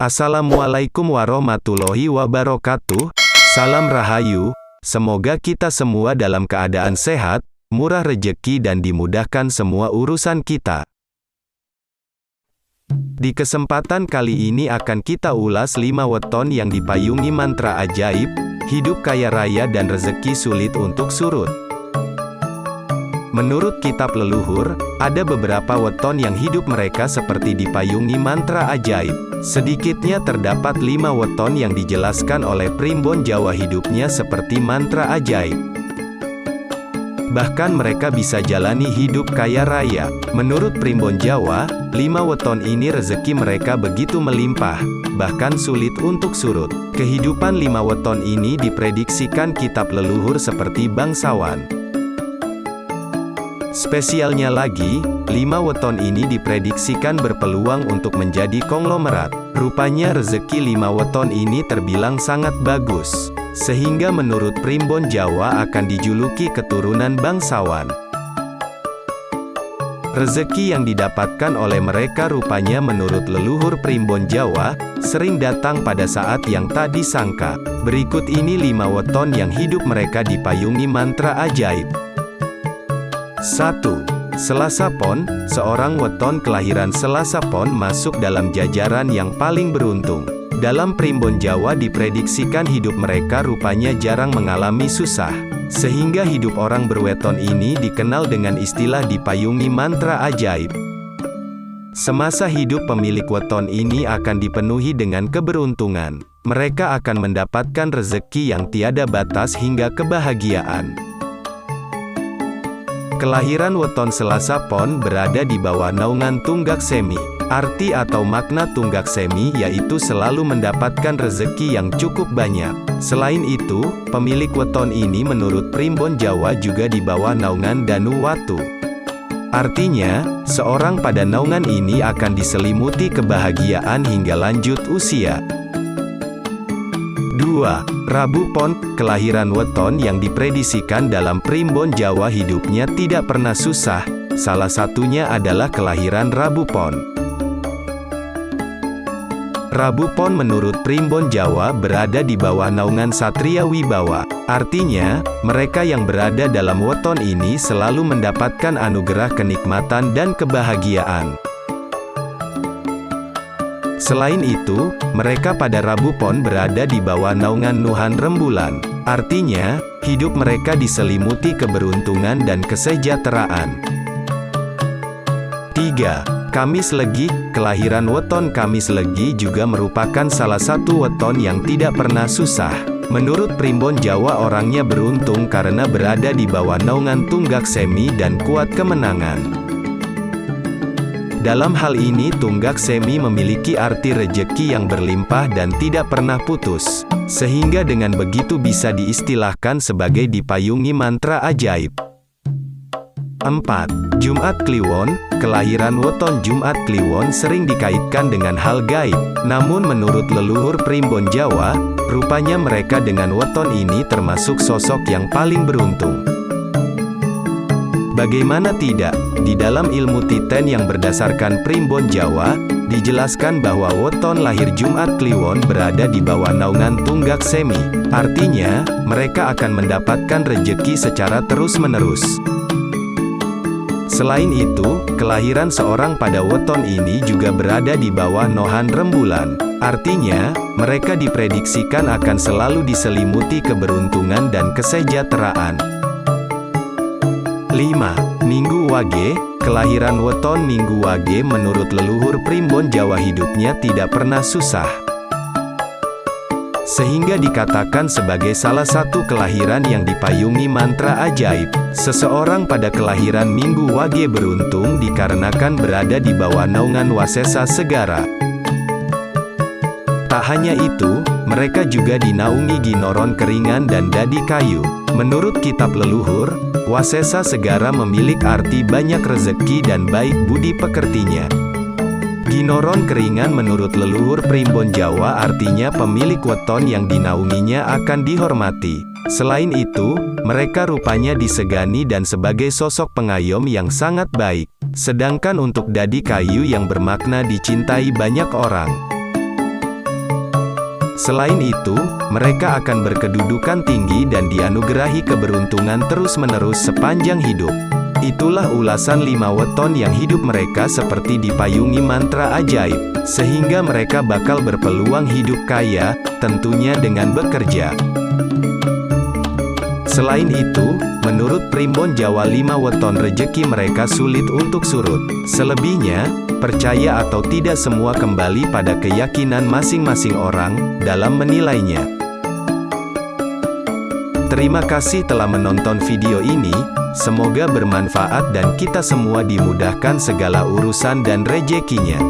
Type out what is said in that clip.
Assalamualaikum warahmatullahi wabarakatuh. Salam Rahayu. Semoga kita semua dalam keadaan sehat, murah rejeki dan dimudahkan semua urusan kita. Di kesempatan kali ini akan kita ulas 5 weton yang dipayungi mantra ajaib, hidup kaya raya dan rezeki sulit untuk surut. Menurut kitab leluhur, ada beberapa weton yang hidup mereka seperti dipayungi mantra ajaib. Sedikitnya terdapat 5 weton yang dijelaskan oleh primbon Jawa hidupnya seperti mantra ajaib. Bahkan mereka bisa jalani hidup kaya raya. Menurut primbon Jawa, 5 weton ini rezeki mereka begitu melimpah, bahkan sulit untuk surut. Kehidupan 5 weton ini diprediksikan kitab leluhur seperti bangsawan. Spesialnya lagi, 5 weton ini diprediksikan berpeluang untuk menjadi konglomerat. Rupanya rezeki 5 weton ini terbilang sangat bagus, sehingga menurut primbon Jawa akan dijuluki keturunan bangsawan. Rezeki yang didapatkan oleh mereka rupanya menurut leluhur primbon Jawa, sering datang pada saat yang tak disangka. Berikut ini 5 weton yang hidup mereka dipayungi mantra ajaib. 1. Selasa Pon. Seorang weton kelahiran Selasa Pon masuk dalam jajaran yang paling beruntung. Dalam primbon Jawa diprediksikan hidup mereka rupanya jarang mengalami susah, sehingga hidup orang berweton ini dikenal dengan istilah dipayungi mantra ajaib. Semasa hidup pemilik weton ini akan dipenuhi dengan keberuntungan. Mereka akan mendapatkan rezeki yang tiada batas hingga kebahagiaan. Kelahiran weton Selasa Pon berada di bawah naungan Tunggak Semi. Arti atau makna Tunggak Semi yaitu selalu mendapatkan rezeki yang cukup banyak. Selain itu, pemilik weton ini menurut primbon Jawa juga di bawah naungan Danu Watu. Artinya, seorang pada naungan ini akan diselimuti kebahagiaan hingga lanjut usia. 2. Rabu Pon. Kelahiran weton yang dipredisikan dalam primbon Jawa hidupnya tidak pernah susah. Salah satunya adalah kelahiran Rabu Pon. Rabu Pon menurut primbon Jawa berada di bawah naungan Satria Wibawa. Artinya, mereka yang berada dalam weton ini selalu mendapatkan anugerah kenikmatan dan kebahagiaan. Selain itu, mereka pada Rabu Pon berada di bawah naungan Nuhan Rembulan. Artinya, hidup mereka diselimuti keberuntungan dan kesejahteraan. 3. Kamis Legi. Kelahiran weton Kamis Legi juga merupakan salah satu weton yang tidak pernah susah. Menurut primbon Jawa orangnya beruntung karena berada di bawah naungan Tunggak Semi dan kuat kemenangan. Dalam hal ini Tunggak Semi memiliki arti rejeki yang berlimpah dan tidak pernah putus, sehingga dengan begitu bisa diistilahkan sebagai dipayungi mantra ajaib. 4. Jumat Kliwon. Kelahiran weton Jumat Kliwon sering dikaitkan dengan hal gaib. Namun menurut leluhur primbon Jawa, rupanya mereka dengan weton ini termasuk sosok yang paling beruntung. Bagaimana tidak, di dalam ilmu titen yang berdasarkan primbon Jawa, dijelaskan bahwa weton lahir Jumat Kliwon berada di bawah naungan Tunggak Semi. Artinya, mereka akan mendapatkan rejeki secara terus-menerus. Selain itu, kelahiran seorang pada weton ini juga berada di bawah Nohan Rembulan. Artinya, mereka diprediksikan akan selalu diselimuti keberuntungan dan kesejahteraan. 5. Minggu Wage. Kelahiran weton Minggu Wage menurut leluhur primbon Jawa hidupnya tidak pernah susah, sehingga dikatakan sebagai salah satu kelahiran yang dipayungi mantra ajaib. Seseorang pada kelahiran Minggu Wage beruntung dikarenakan berada di bawah naungan Wasesa Segara. Tak hanya itu, mereka juga dinaungi Ginoron Keringan dan Dadi Kayu. Menurut kitab leluhur, Wasesa Segara memiliki arti banyak rezeki dan baik budi pekertinya. Ginoron Keringan menurut leluhur primbon Jawa artinya pemilik weton yang dinaunginya akan dihormati. Selain itu, mereka rupanya disegani dan sebagai sosok pengayom yang sangat baik. Sedangkan untuk Dadi Kayu yang bermakna dicintai banyak orang. Selain itu, mereka akan berkedudukan tinggi dan dianugerahi keberuntungan terus-menerus sepanjang hidup. Itulah ulasan 5 weton yang hidup mereka seperti dipayungi mantra ajaib, sehingga mereka bakal berpeluang hidup kaya, tentunya dengan bekerja. Selain itu, menurut Primbon Jawa 5 weton rejeki mereka sulit untuk surut. Selebihnya, percaya atau tidak semua kembali pada keyakinan masing-masing orang dalam menilainya. Terima kasih telah menonton video ini, semoga bermanfaat dan kita semua dimudahkan segala urusan dan rezekinya.